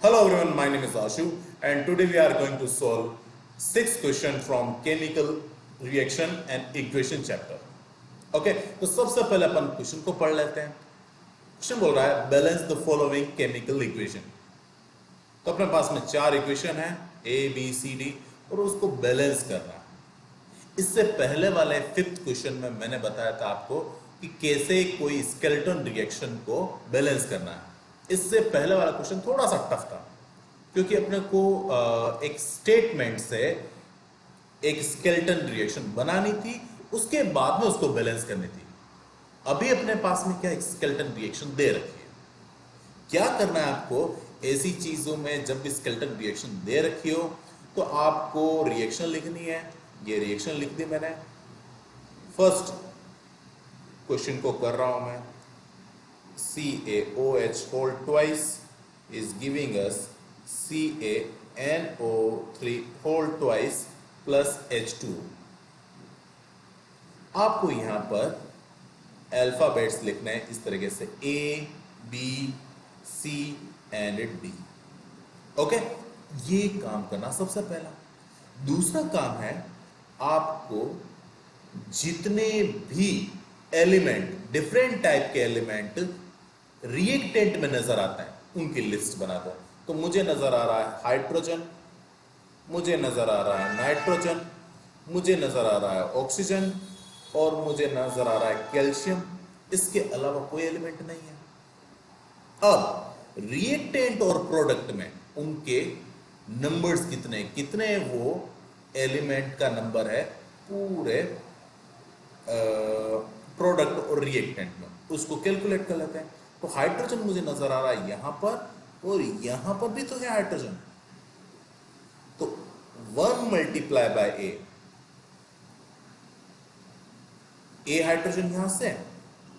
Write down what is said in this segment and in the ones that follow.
Hello everyone, my name is Ashu and today we are going to solve 6 questions from chemical reaction and equation chapter. Okay, तो सबसे पहले अपन question को पढ़ लेते हैं। Question बोल रहा है balance the following chemical equation. तो अपने पास में 4 इक्वेशन है A, B, C, D और उसको बैलेंस करना है। इससे पहले वाले 5th क्वेश्चन में मैंने बताया था आपको कि कैसे कोई स्केलेटन रिएक्शन को बैलेंस करना है। इससे पहले वाला क्वेश्चन थोड़ा सा टफ था क्योंकि अपने को एक स्टेटमेंट से एक स्केलेटन रिएक्शन बनानी थी, उसके बाद में उसको बैलेंस करनी थी। अभी अपने पास में क्या एक स्केलेटन रिएक्शन दे रखी है। क्या करना है आपको, ऐसी चीजों में जब भी स्केलेटन रिएक्शन दे रखी हो तो आपको रिएक्शन लिखनी है। ये रिएक्शन लिख दी मैंने। फर्स्ट क्वेश्चन को कर रहा हूं मैं। CaOH whole twice is giving us CaNO3 whole twice plus H2। आपको यहां पर अल्फाबेट्स लिखना है इस तरीके से A, B, C and D। Okay, ये काम करना सबसे पहला। दूसरा काम है आपको जितने भी एलिमेंट, डिफरेंट टाइप के एलिमेंट रिएक्टेंट में नजर आता है उनकी लिस्ट बना दो। तो मुझे नजर आ रहा है हाइड्रोजन, मुझे नजर आ रहा है नाइट्रोजन, मुझे नजर आ रहा है ऑक्सीजन और मुझे नजर आ रहा है कैल्शियम। इसके अलावा कोई एलिमेंट नहीं है। अब रिएक्टेंट और प्रोडक्ट में उनके नंबर्स कितने कितने वो एलिमेंट का नंबर है पूरे प्रोडक्ट और रिएक्टेंट में, उसको कैलकुलेट कर लेते हैं। तो हाइड्रोजन मुझे नजर आ रहा है यहां पर और यहां पर भी तो है हाइड्रोजन। तो 1 मल्टीप्लाई बाय ए हाइड्रोजन यहां से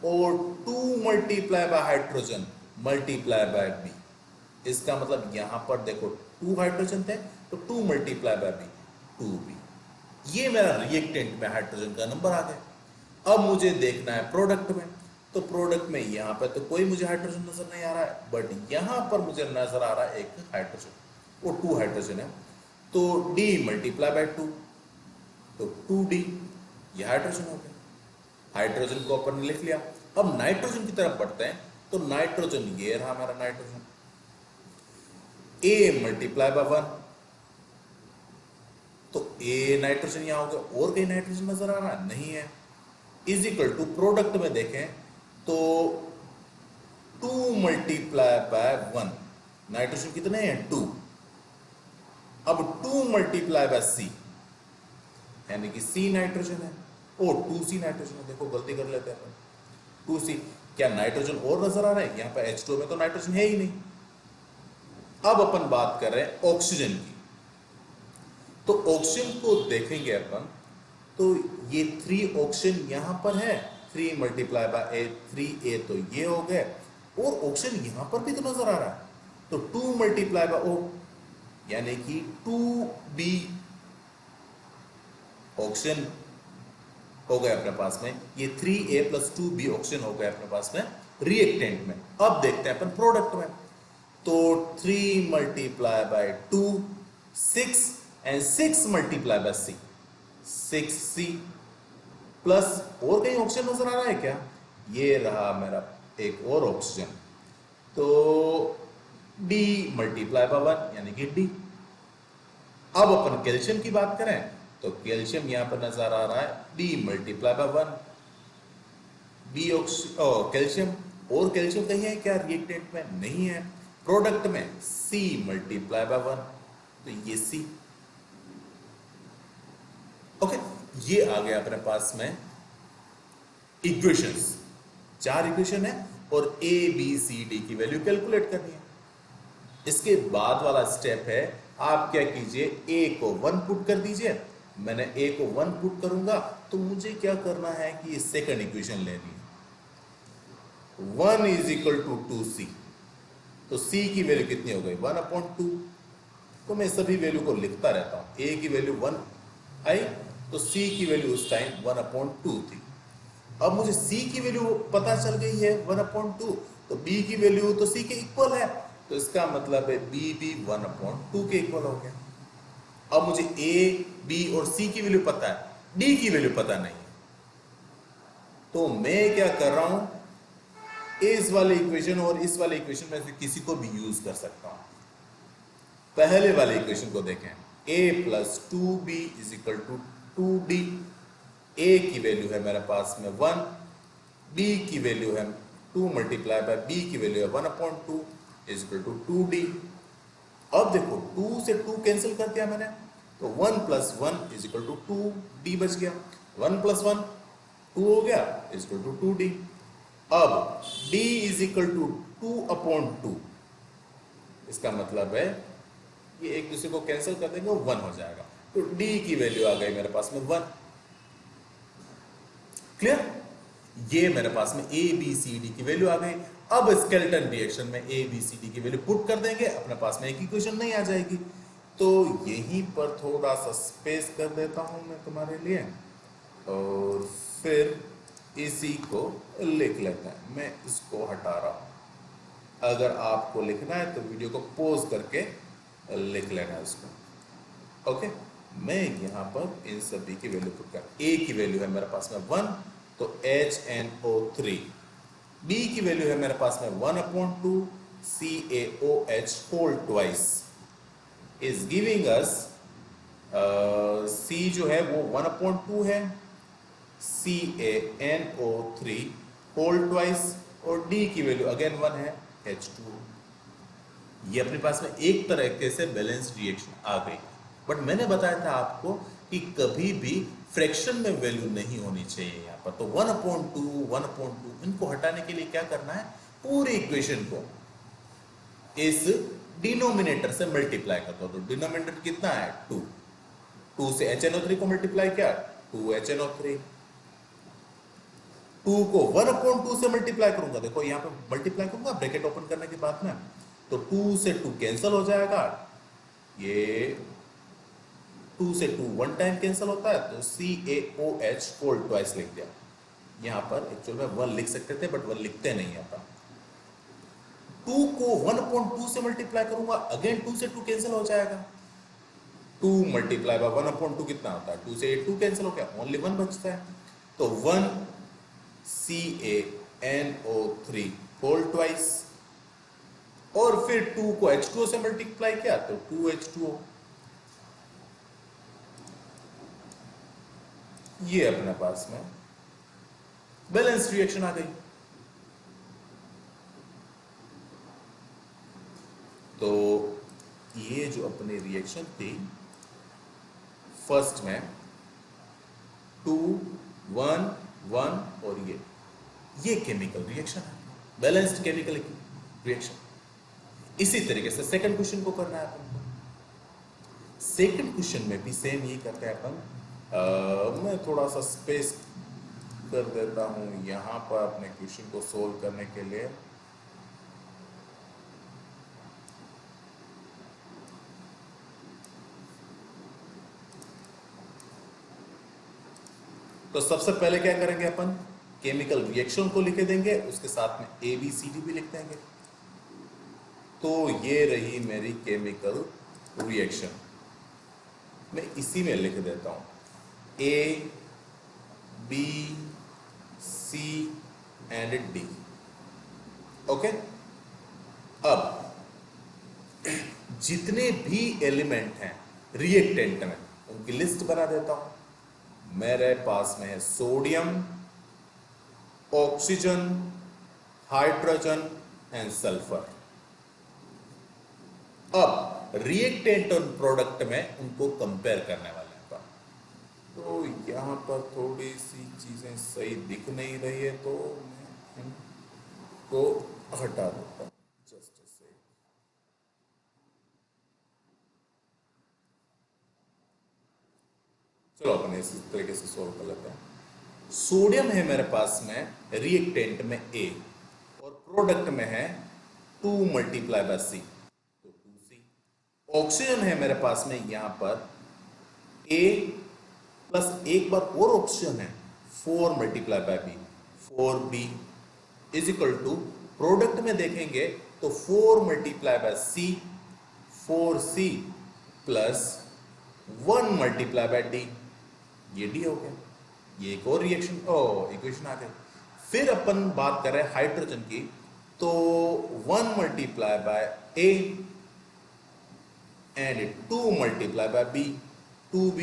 और 2 multiply by hydrogen multiply by B. इसका मतलब यहां पर देखो 2 हाइड्रोजन थे तो 2 मल्टीप्लाई बाय बी 2b। ये मेरा रिएक्टेंट में हाइड्रोजन का नंबर आ गया। अब मुझे देखना है प्रोडक्ट में। तो प्रोडक्ट में यहां पर तो कोई मुझे हाइड्रोजन नजर नहीं आ रहा है, बट यहां पर मुझे नजर आ रहा है एक हाइड्रोजन, वो 2 हाइड्रोजन है। तो D मल्टीप्लाई बाय 2 तो 2D, ये हाइड्रोजन हो गया। हाइड्रोजन को अपन ने लिख लिया। अब नाइट्रोजन की तरफ बढ़ते हैं। तो नाइट्रोजन ये रहा हमारा नाइट्रोजन, A मल्टीप्लाई बाय 1 तो A नाइट्रोजन यहां हो गया। और कहीं नाइट्रोजन नजर आ रहा है? नहीं है। इज इक्वल टू प्रोडक्ट में देखें तो 2 मल्टीप्लाई बाय 1, नाइट्रोजन कितने हैं 2। अब 2 मल्टीप्लाई बाय C यानी कि C नाइट्रोजन है और 2C नाइट्रोजन है। देखो गलती कर लेते हैं 2C। क्या नाइट्रोजन और नजर आ रहा है? यहां पर H2 में तो नाइट्रोजन है ही नहीं। अब अपन बात कर रहे हैं ऑक्सीजन की। तो ऑक्सीजन को देखेंगे अपन तो ये 3 ऑक्सीजन यहां पर है, 3 मल्टीप्लाई बाय ए 3A तो ये हो गए और ऑक्सीजन यहां पर भी तो नजर आ रहा है। तो 2 मल्टीप्लाई बाय O यानी कि 2B ऑक्सीजन हो गए अपने पास में। ये 3A प्लस 2B ऑक्सीजन हो गए अपने पास में रिएक्टेंट में। अब देखते हैं अपन प्रोडक्ट में। तो 3 multiply bye 2 6 and 6 multiply by C 6C plus और कहीं ऑक्सीजन नजर आ रहा है क्या? ये रहा मेरा एक और ऑक्सीजन। तो D मल्टीप्लाई बाय 1 यानी कि D। अब अपन कैल्शियम की बात करें तो कैल्शियम यहां पर नजर आ रहा है D multiply by 1 B calcium. और कैल्शियम कहीं है क्या रिएक्टेंट में? नहीं है। प्रोडक्ट में C मल्टीप्लाई बाय 1 तो ये C। ओके, ये आ गया अपने पास में इक्वेशंस। 4 इक्वेशन है और A B C D की वैल्यू कैलकुलेट करनी है। इसके बाद वाला स्टेप है, आप क्या कीजिए A को 1 पुट कर दीजिए। मैंने A को 1 पुट करूंगा तो मुझे क्या करना है कि सेकंड इक्वेशन लेनी है। 1 इज इक्वल टू 2C। तो C की वैल्यू कितनी हो गई? 1/2। तो मैं सभी वैल्यू को लिखता रहता हूं। A की वैल्यू 1 आई तो C की वैल्यू उस टाइम 1/2 थी। अब मुझे C की वैल्यू पता चल गई है 1/2, तो B की वैल्यू तो C के इक्वल है तो इसका मतलब है बी भी 1/2 के इक्वल हो गया। अब मुझे ए, बी और सी की वैल्यू पता है, डी की वैल्यू पता नहीं है, तो मैं क्या कर रहा हूं, इस वाले इक्वेशन और इस वाले इक्वेशन में से किसी को भी यूज कर सकता हूं। पहले वाले इक्वेशन को देखें, a plus 2b is equal to 2d। a की वैल्यू है मेरे पास में 1, b की वैल्यू है 2 मल्टीप्लाई बाय b की वैल्यू है 1/2 इज इक्वल टू 2d। अब देखो 2 से 2 कैंसिल कर दिया मैंने, तो 1 plus 1 is equal to 2d बच गया। 1 प्लस 1 2 हो गया इज इक्वल टू 2d। अब d इज इक्वल टू 2/2, इसका मतलब है ये एक दूसरे को कैंसिल कर देंगे, 1 हो जाएगा, तो d की वैल्यू आ गई मेरे पास में 1। क्लियर? ये मेरे पास में a b c d की वैल्यू आ गई। अब स्केलेटन रिएक्शन में a b c d की वैल्यू पुट कर देंगे, अपने पास में एक इक्वेशन नहीं आ जाएगी। तो यहीं पर थोड़ा सा स्पेस कर देता हूं मैं तुम्हारे लिए, और फिर इसी को लिख लेते हैं। मैं इसको हटा रहा हूं। अगर आपको लिखना है तो वीडियो को पॉज करके लिख लेना इसको। ओके, मैं यहाँ पर इन सभी की वैल्यू पुट कर, a की वैल्यू है मेरे पास में 1, तो HNO3। b की वैल्यू है मेरे पास में 1/2 CaOH whole twice is giving us, c जो है वो 1/2 है, CaNO3 होल ट्वाइस, और d की वैल्यू अगेन 1 है, H2। ये अपने पास में एक तरीके से बैलेंस रिएक्शन आ गई। बट मैंने बताया था आपको कि कभी भी फ्रैक्शन में वैल्यू नहीं होनी चाहिए यहाँ पर। तो 1/2 इनको हटाने के लिए क्या करना है, पूरी इक्वेशन को इस डिनोमिनेटर से मल्टीप्लाई कर दो। तो डिनोमिनेटर कितना है 2, 2 से HNO3 को मल्टीप्लाई किया 2HNO3, 2 को 1/2 से मल्टीप्लाई करूंगा, देखो यहाँ पे मल्टीप्लाई करूंगा ब्रैकेट ओपन करने के बाद में, तो 2 से 2 कैंसिल हो जाएगा, ये 2 से 2 वन टाइम कैंसिल होता है, तो CaOH होल ट्वाइस लिख दिया। यहाँ पर एक्चुअल में 1 लिख सकते थे बट 1 लिखते नहीं यहाँ पर। 2 को 1/2 से मल्टीप्लाई करूंगा, अगेन 2 से 2 कैंसिल हो जाएगा, 2 मल्टीप्लाई बाय 1/2 कितना होता है, 2 से 2 कैंसिल हो गया, ओनली 1 बचता है, तो 1 CaNO3 होल ट्वाइस, और फिर 2 को H2O से मल्टीप्लाई किया तो 2H2O। ये अपने पास में बैलेंस रिएक्शन आ गई। तो ये जो अपनी रिएक्शन थी, फर्स्ट में 2 1 1 और ये केमिकल रिएक्शन है, बैलेंस्ड केमिकल रिएक्शन। इसी तरीके से सेकंड क्वेश्चन को करना है अपन को। सेकंड क्वेश्चन में भी सेम यही करते हैं अपन। मैं थोड़ा सा स्पेस कर देता हूं यहां पर अपने क्वेश्चन को सोल्व करने के लिए। तो सबसे पहले क्या करेंगे अपन, केमिकल रिएक्शन को लिख देंगे, उसके साथ में ABCD भी लिख देंगे। तो ये रही मेरी केमिकल रिएक्शन, मैं इसी में लिख देता हूं A B C and D। Okay, अब जितने भी एलिमेंट हैं रिएक्टेंट में उनकी लिस्ट बना देता हूं। मेरे पास में है sodium, oxygen, hydrogen and sulphur. अब रिएक्टेंट और प्रोडक्ट में उनको कंपेयर करने वाले हैं अपन। तो यहां पर थोड़ी सी चीजें सही दिख नहीं रही है, तो मैं इनको हटा देता हूं। जस्ट से चलो अपन इस तरीके से सोल्व कर लेते हैं। सोडियम है मेरे पास में रिएक्टेंट में A, और प्रोडक्ट में है 2 मल्टीप्लाई बाय C, तो 2C। ऑक्सीजन है मेरे पास में यहां पर A प्लस एक बार और ऑक्सीजन है 4 multiply by B, 4B is equal to, product में देखेंगे तो 4 multiply by C, 4C plus 1 multiply by D, ये डी हो गया। ये एक और रिएक्शन इक्वेशन आ गई। फिर अपन बात कर रहे हैं हाइड्रोजन की, तो 1 multiply by A and 2 multiply by B, 2b।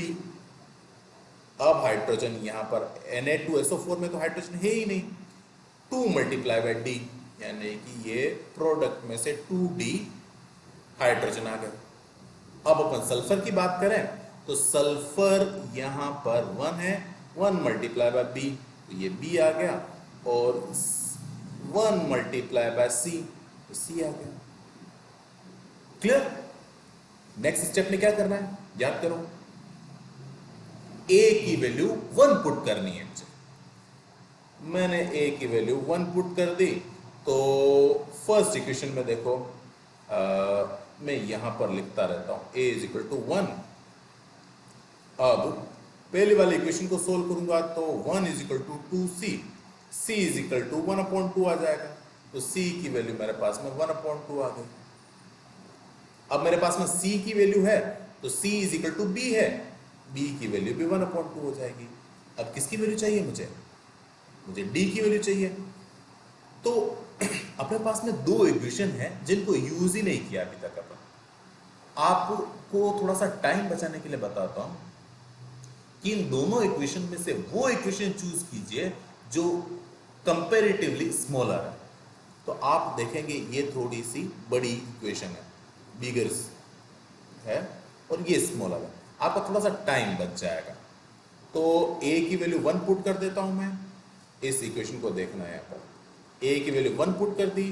अब हाइड्रोजन यहां पर Na2SO4 में तो हाइड्रोजन है ही नहीं, 2 मल्टीप्लाई बाय डी, यानी कि ये प्रोडक्ट में से 2d हाइड्रोजन आ गया। अब अपन सल्फर की बात करें तो सल्फर यहां पर 1 है, 1 मल्टीप्लाई बाय बी, तो ये बी आ गया, और 1 मल्टीप्लाई बाय सी, तो सी आ गया। क्लियर? नेक्स्ट स्टेप में क्या करना है, याद करो। ए की वैल्यू 1 पुट करनी है मुझे। मैंने ए की वैल्यू 1 पुट कर दी, तो फर्स्ट इक्वेशन में देखो, मैं यहां पर लिखता रहता हूं a इज इक्वल टू 1। अब पहली वाली इक्वेशन को सोल्व करूंगा तो 1 is equal to 2c, c is equal to 1/2 आ जाएगा, तो c की वैल्यू मेरे पास में 1/2 आ गई। अब मेरे पास में c की वैल्यू है, तो c is equal to b है, b की वैल्यू भी 1/2 हो जाएगी। अब किसकी वैल्यू चाहिए मुझे d की वैल्यू चाहिए। तो अपने पास में दो इक्वेशन है जिनको यूज ही नहीं किया अभी तक अपन। आपको थोड़ा सा टाइम बचाने के लिए बताता हूं कि इन दोनों इक्वेशन में से वो इक्वेशन चूज कीजिए जो कंपैरेटिवली स्मॉलर है। तो आप देखेंगे ये थोड़ी सी बड़ी इक्वेशन है, बिगर है, और ये स्मॉलर है, आपका थोड़ा सा टाइम बच जाएगा। तो a की वैल्यू 1 पुट कर देता हूं मैं, इस इक्वेशन को देखना है। यहाँ पर a की वैल्यू 1 पुट कर दी,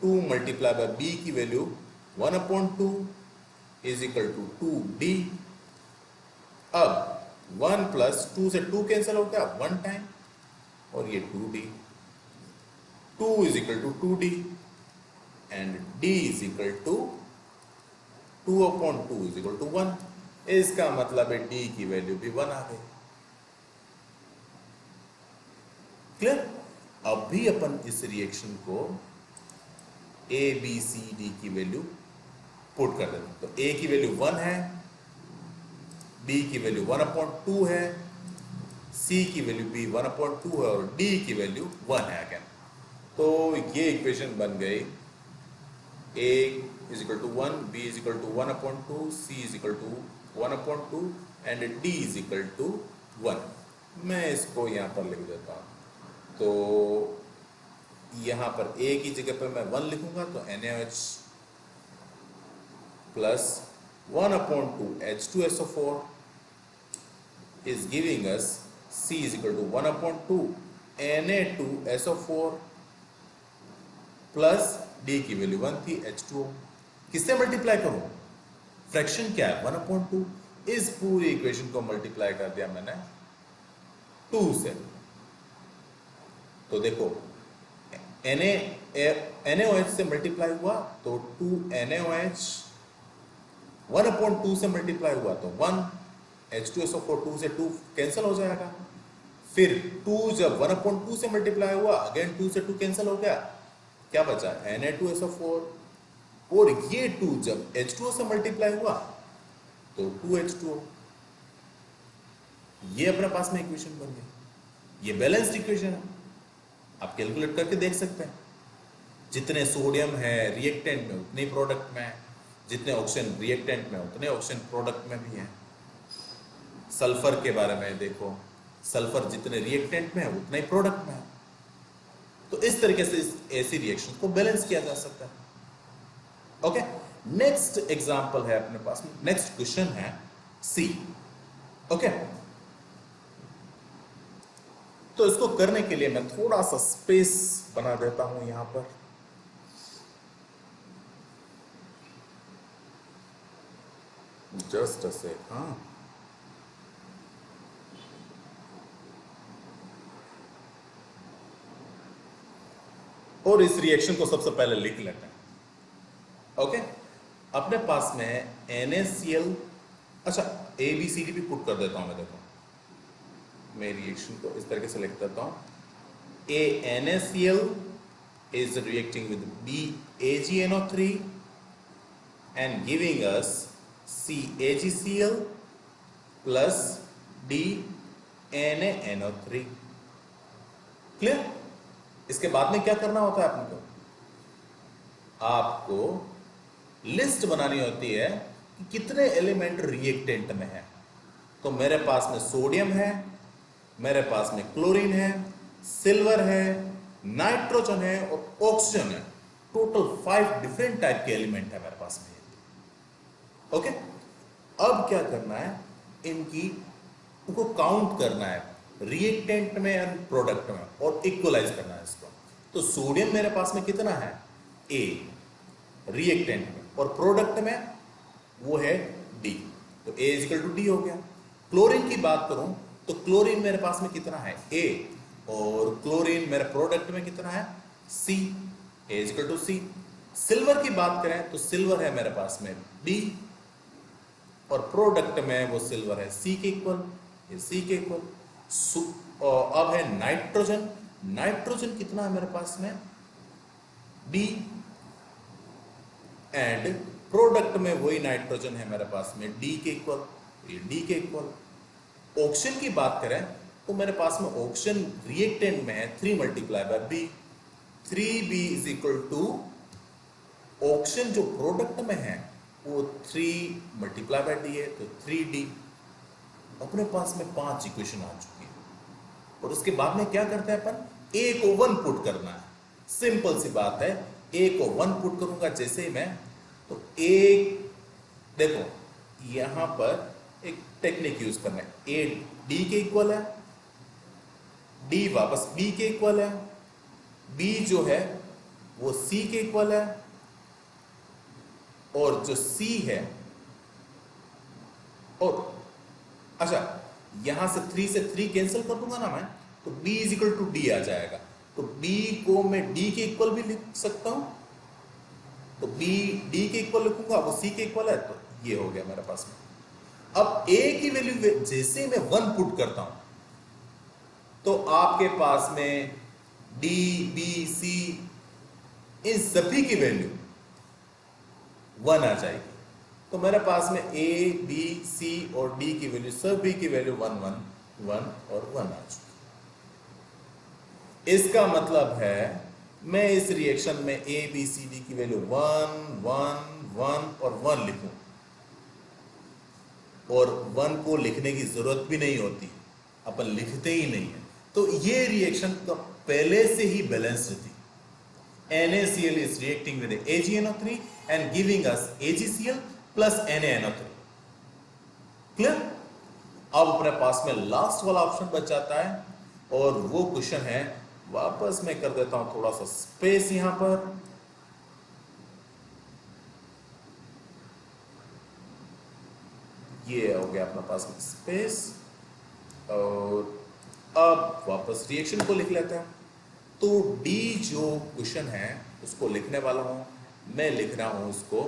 2 मल्टीप्लाई बाय b की value 1/2 is equal to 2d। अब 1 प्लस 2 से 2 कैंसिल हो गया 1 टाइम, और ये 2d, 2 is equal to 2d and d is equal to 2/2 is equal to 1। इसका मतलब है d की वैल्यू भी 1 आ गई। क्लियर? अब भी अपन इस रिएक्शन को a b c d की वैल्यू पुट कर देते हैं। तो a की वैल्यू 1 है, b की वैल्यू 1/2 है, c की वैल्यू भी 1/2 है, और d की वैल्यू 1 है अगेन। तो ये इक्वेशन बन गई a is equal to 1, b is equal to 1/2, c is equal to 1/2 and d is equal to 1। मैं इसको यहां पर लिख देता हूं। तो यहां पर a की जगह पर मैं 1 लिखूंगा, तो NaOH plus 1/2 H2SO4 is giving us C is equal to 1/2 Na2SO4 plus D की वैल्यू 1 थी, H2O। किससे मल्टीप्लाई करूं? फ्रैक्शन क्या है 1/2, इस पूरी इक्वेशन को मल्टीप्लाई कर दिया मैंने 2 से। तो देखो NaOH से मल्टीप्लाई हुआ तो 2 NaOH, 1/2 से मल्टीप्लाई हुआ तो 1, H2SO4 2 से 2 कैंसिल हो जाएगा। फिर 2 जब 1/2 से मल्टीप्लाई हुआ, अगेन 2 से 2 कैंसिल हो गया, क्या बचा Na2SO4, और ये 2 जब H2O से मल्टीप्लाई हुआ तो 2H2O। ये अपने पास में इक्वेशन बन गई। ये बैलेंस्ड इक्वेशन है, आप कैलकुलेट करके देख सकते हैं। जितने सोडियम है रिएक्टेंट में उतने प्रोडक्ट में है, जितने ऑक्सीजन रिएक्टेंट में उतने ऑक्सीजन प्रोडक्ट में भी है। सल्फर के बारे में देखो, सल्फर जितने रिएक्टेंट में है उतने ही प्रोडक्ट में है। तो इस तरीके से ऐसी रिएक्शन को बैलेंस किया जा सकता है। ओके, नेक्स्ट एग्जांपल है अपने पास में, नेक्स्ट क्वेश्चन है सी। ओके, तो इसको करने के लिए मैं थोड़ा सा स्पेस बना देता हूं यहां पर। जस्ट अ सेक, हाँ, और इस रिएक्शन को सबसे पहले लिख लेते हैं। ओके, अपने पास में है NaCl, अच्छा ABCD भी पुट कर देता हूं मैं। देखो मैं रिएक्शन को इस तरीके से लिख देता हूं, A NaCl is reacting with BAgNO3 and giving us CAgCl plus DNaNO3. Clear? इसके बाद में क्या करना होता है आपको? आपको लिस्ट बनानी होती है कि कितने एलिमेंट रिएक्टेंट में है। तो मेरे पास में सोडियम है, मेरे पास में क्लोरीन है, सिल्वर है, नाइट्रोजन है और ऑक्सीजन है। टोटल 5 डिफरेंट टाइप के एलिमेंट है मेरे पास में। ओके, अब क्या करना है, इनको काउंट करना है रिएक्टेंट में एंड प्रोडक्ट में और इक्वलाइज करना है इसको। तो सोडियम मेरे पास में कितना है? A रिएक्टेंट में, और प्रोडक्ट में वो है D। तो A इक्वल टू डी हो गया। क्लोरीन की बात करूं तो क्लोरीन मेरे पास में कितना है? A, और क्लोरीन मेरे प्रोडक्ट में कितना है? C, A equal to C। Silver की बात करें तो सिल्वर है मेरे पास में B, और प्रोडक्ट में वो सिल्वर है C के इक्वल, ये C के इक्वल। अब है नाइट्रोजन। नाइट्रोजन कितना है मेरे पास में? B, एंड प्रोडक्ट में वही नाइट्रोजन है मेरे पास में D के इक्वल, ये D के इक्वल। ऑक्सीजन की बात करें तो मेरे पास में ऑक्सीजन रिएक्टेंट में है 3 multiply by B। 3B is equal to oxygen जो प्रोडक्ट में है वो 3 मल्टीप्लाई बाय D है, तो 3D। अपने पास में 5 इक्वेशन आ चुकी है, और उसके बाद में क्या करते हैं अपन? A को 1 पुट करना है। सिंपल सी बात है, A को 1 पुट करूंगा जैसे ही मैं, तो A, देखो यहां पर एक टेक्निक यूज करना है। A D के इक्वल है, D वापस B के इक्वल है, B जो है वो C के इक्वल है, और जो C है, और अच्छा यहां से 3 से 3 कैंसिल कर दूंगा ना मैं, तो B is equal to D आ जाएगा। तो B को मैं D के इक्वल भी लिख सकता हूं, तो B D के इक्वल लिखूंगा, वो C के इक्वल है, तो ये हो गया मेरे पास में। अब A की वैल्यू जैसे मैं 1 पुट करता हूं तो आपके पास में D, B, C इन सभी की वैल्यू 1 आ जाएगी। तो मेरे पास में A, B, C और D की वैल्यू, सभी की वैल्यू 1, 1, 1 और 1 आ चुकी। इसका मतलब है मैं इस रिएक्शन में A, B, C, D की वैल्यू 1, 1, 1 और 1 लिखूं, और 1 को लिखने की जरूरत भी नहीं होती, अपन लिखते ही नहीं है। तो ये रिएक्शन तो पहले से ही बैलेंस्ड थी। NaCl is reacting with AgNO3 and giving us AgCl plus NaNO3। Clear? अब अपने पास में लास्ट वाला ऑप्शन बच जाता है, और वो क्वेश्चन है, वापस मैं कर देता हूं थोड़ा सा स्पेस यहां पर। ये हो गया अपने पास में स्पेस, और अब वापस रिएक्शन को लिख लेते हैं। तो डी जो क्वेश्चन है उसको लिखने वाला हूं मैं, लिख रहा हूं उसको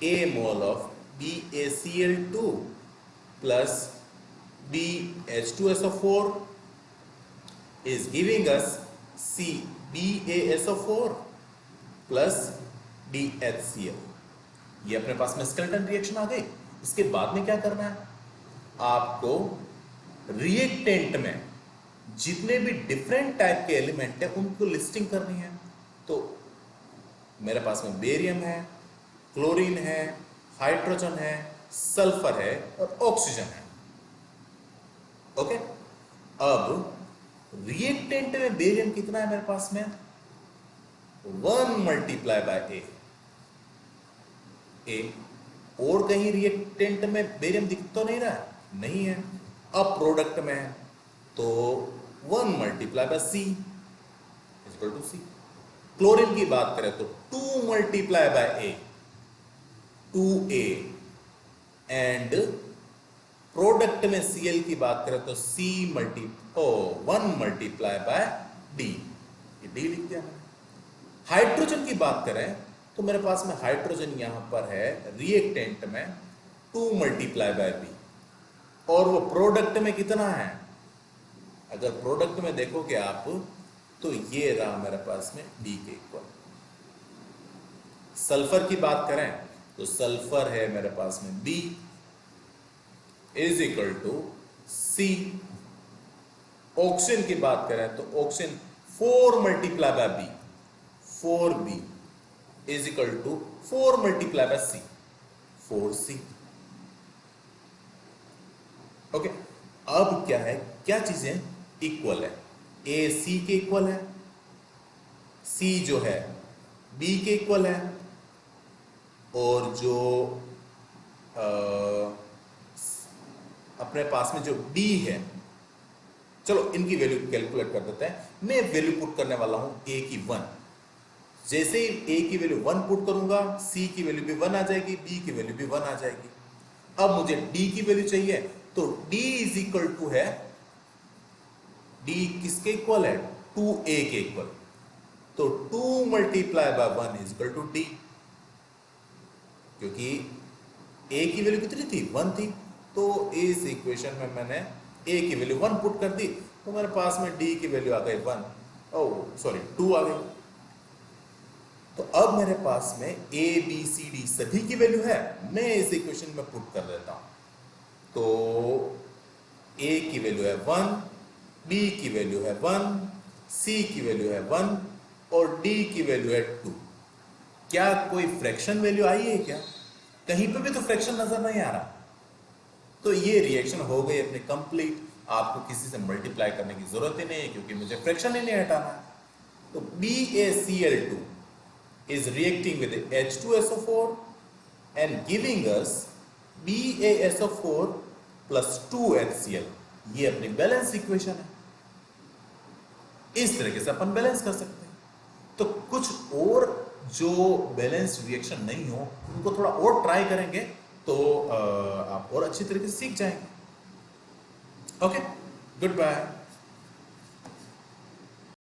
A mole of BaCl2 plus BH2SO4 is giving us CBaSO4 plus DHCl। ये अपने पास में स्केलेटन रिएक्शन आ गई। इसके बाद में क्या करना है, आपको रिएक्टेंट में जितने भी डिफरेंट टाइप के एलिमेंट है उनको लिस्टिंग करनी है। तो मेरे पास में बेरियम है, क्लोरीन है, हाइड्रोजन है, सल्फर है और ऑक्सीजन है। ओके, अब रिएक्टेंट में बेरियम कितना है मेरे पास में? 1 मल्टीप्लाई बाय ए। और कहीं रिएक्टेंट में बेरियम दिख तो नहीं रहा है? नहीं है। अब प्रोडक्ट में है तो 1 multiply by C equal to C. Chlorine की बात करें तो 2 multiply by A, 2a, and product में Cl की बात करें तो 1 मल्टीप्लाई बाय डी, ये डी लिख दिया मैंने। हाइड्रोजन की बात करें तो मेरे पास में हाइड्रोजन यहां पर है रिएक्टेंट में 2 मल्टीप्लाई बाय बी, और वो प्रोडक्ट में कितना है? अगर प्रोडक्ट में देखोगे आप तो ये रहा मेरे पास में डी के इक्वल। सल्फर की बात करें तो सल्फर है मेरे पास में B is equal to C. Oxygen की बात करें तो oxygen 4 multiply by B, 4b is equal to 4 multiply by C, 4c। Okay, अब क्या है, क्या चीजें इक्वल है, ए सी के इक्वल है, सी जो है बी के इक्वल है, और जो अपने पास में जो डी है, चलो इनकी वैल्यू कैलकुलेट कर देते हैं। मैं वैल्यू पुट करने वाला हूं ए की 1। जैसे ही ए की वैल्यू 1 पुट करूंगा, सी की वैल्यू भी 1 आ जाएगी, बी की वैल्यू भी 1 आ जाएगी। अब मुझे डी की वैल्यू चाहिए, तो डी इज इक्वल टू है, डी किसके इक्वल है, 2a के इक्वल। तो 2 multiply by 1 is equal to D, क्योंकि a की वैल्यू कितनी थी, 1 थी। तो इस इक्वेशन में मैंने a की वैल्यू 1 पुट कर दी, तो मेरे पास में d की वैल्यू आ गई 1, ओह सॉरी 2 आ गई। तो अब मेरे पास में a b c d सभी की वैल्यू है, मैं इस इक्वेशन में पुट कर देता हूं। तो a की वैल्यू है 1, b की वैल्यू है 1, c की वैल्यू है 1 और d की वैल्यू है 2। क्या कोई फ्रैक्शन वैल्यू आई है क्या, कहीं पे भी तो फ्रैक्शन नजर नहीं आ रहा। तो ये रिएक्शन हो गई अपने कंप्लीट, आपको किसी से मल्टीप्लाई करने की जरूरत ही नहीं है, क्योंकि मुझे फ्रैक्शन ही नहीं हटाना है। तो BaCl2 is reacting with H2SO4 and giving us BaSO4 plus 2HCl। ये अपनी बैलेंस इक्वेशन है, इस तरीके से अपन बैलेंस कर सकते हैं। तो कुछ और जो बैलेंस रिएक्शन नहीं हो उनको थोड़ा और ट्राई करेंगे तो आप और अच्छी तरीके से सीख जाएंगे। Okay, good bye.